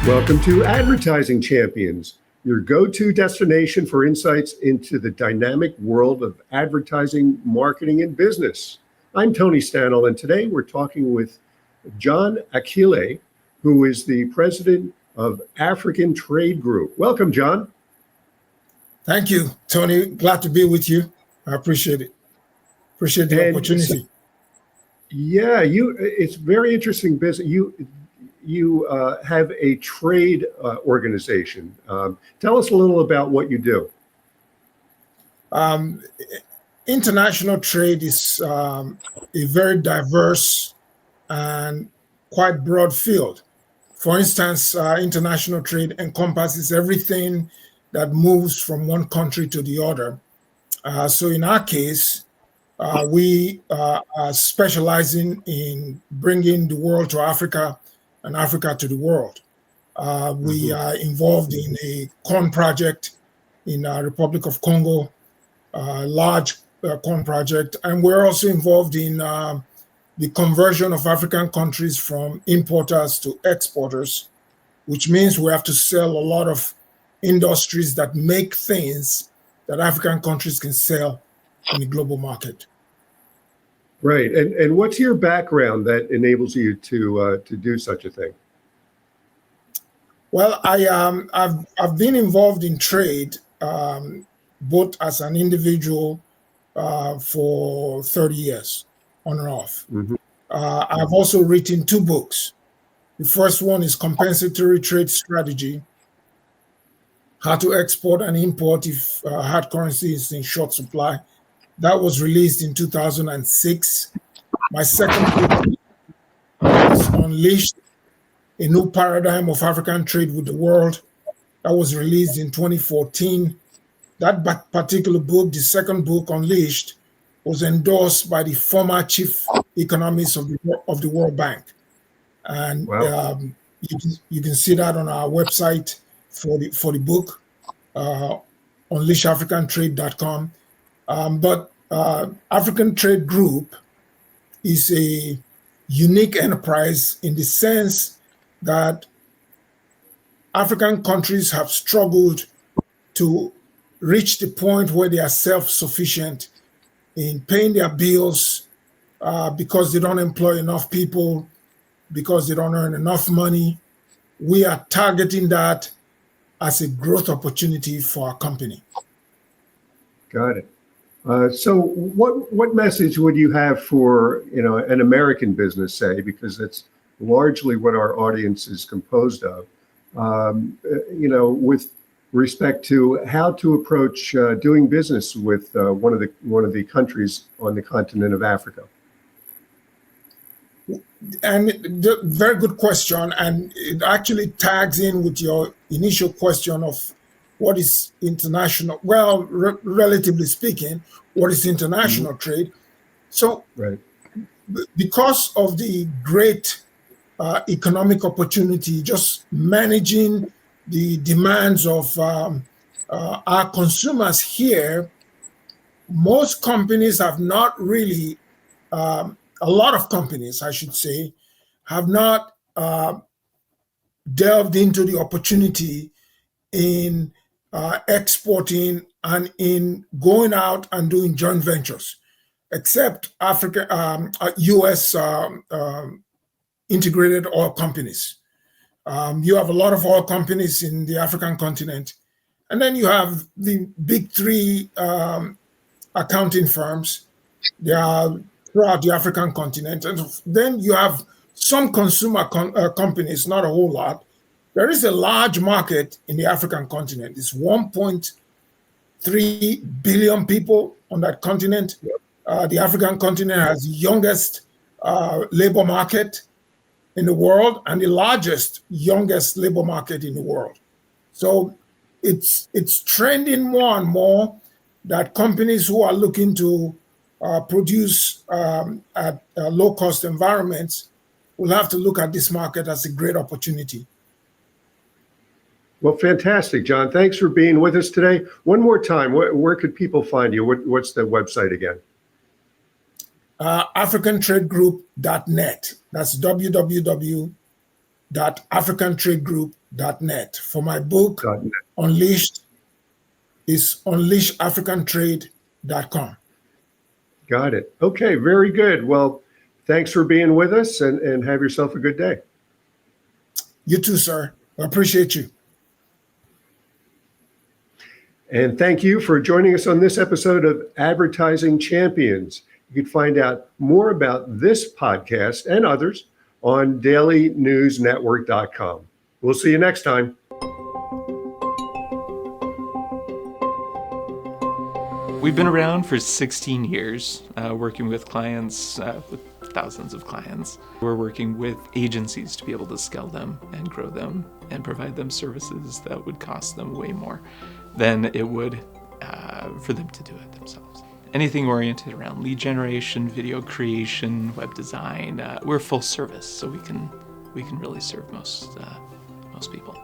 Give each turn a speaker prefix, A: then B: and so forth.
A: Welcome to Advertising Champions, your go-to destination for insights into the dynamic world of advertising, marketing, and business. I'm Tony Stanol, and today we're talking with John Akhile, who is the president of African Trade Group. Welcome, John.
B: Thank you, Tony. Glad to be with you. I appreciate it. Appreciate the opportunity.
A: It's very interesting business. You have a trade organization. Tell us a little about what you do.
B: International trade is a very diverse and quite broad field. For instance, international trade encompasses everything that moves from one country to the other. So in our case, we are specializing in bringing the world to Africa and Africa to the world. We are involved in a corn project in the Republic of Congo, a large corn project, and we're also involved in the conversion of African countries from importers to exporters, which means we have to sell a lot of industries that make things that African countries can sell in the global market.
A: Right. And what's your background that enables you to do such a thing?
B: Well, I've been involved in trade both as an individual for 30 years, on and off. I've also written 2 books. The first one is Compensatory Trade Strategy: How to Export and Import if Hard Currency is in Short Supply. That was released in 2006. My second book was Unleashed: A New Paradigm of African Trade with the World. That was released in 2014. That particular book, the second book, Unleashed, was endorsed by the former chief economist of the World Bank. And wow. You can see that on our website for the book, unleashafricantrade.com. But African Trade Group is a unique enterprise in the sense that African countries have struggled to reach the point where they are self-sufficient in paying their bills because they don't employ enough people, because they don't earn enough money. We are targeting that as a growth opportunity for our company.
A: Got it. So what message would you have for an American business, say, because that's largely what our audience is composed of, with respect to how to approach doing business with one of the countries on the continent of Africa?
B: And very good question, and it actually tags in with your initial question of what is international? Well, relatively speaking, what is international trade? So, right. Because of the great economic opportunity, just managing the demands of our consumers here, most companies have not really, a lot of companies, I should say, have not delved into the opportunity in exporting and in going out and doing joint ventures, except U.S. integrated oil companies. You have a lot of oil companies in the African continent, and then you have the big 3 accounting firms. They are throughout the African continent, and then you have some consumer companies, not a whole lot. There is a large market in the African continent. It's 1.3 billion people on that continent. The African continent has the youngest labor market in the world and the youngest labor market in the world. So it's trending more and more that companies who are looking to produce at low-cost environments will have to look at this market as a great opportunity.
A: Well, fantastic, John. Thanks for being with us today. One more time, where could people find you? What's the website again?
B: AfricanTradeGroup.net. That's www www.africantrategroup.net. For my book,
A: .net.
B: Unleashed, is unleashafricantrade.com.
A: Got it. Okay, very good. Well, thanks for being with us and have yourself a good day.
B: You too, sir. I appreciate you.
A: And thank you for joining us on this episode of Advertising Champions. You can find out more about this podcast and others on dailynewsnetwork.com. We'll see you next time.
C: We've been around for 16 years, working with clients, with thousands of clients. We're working with agencies to be able to scale them and grow them and provide them services that would cost them way more than it would for them to do it themselves. Anything oriented around lead generation, video creation, web design, we're full service, so we can really serve most people.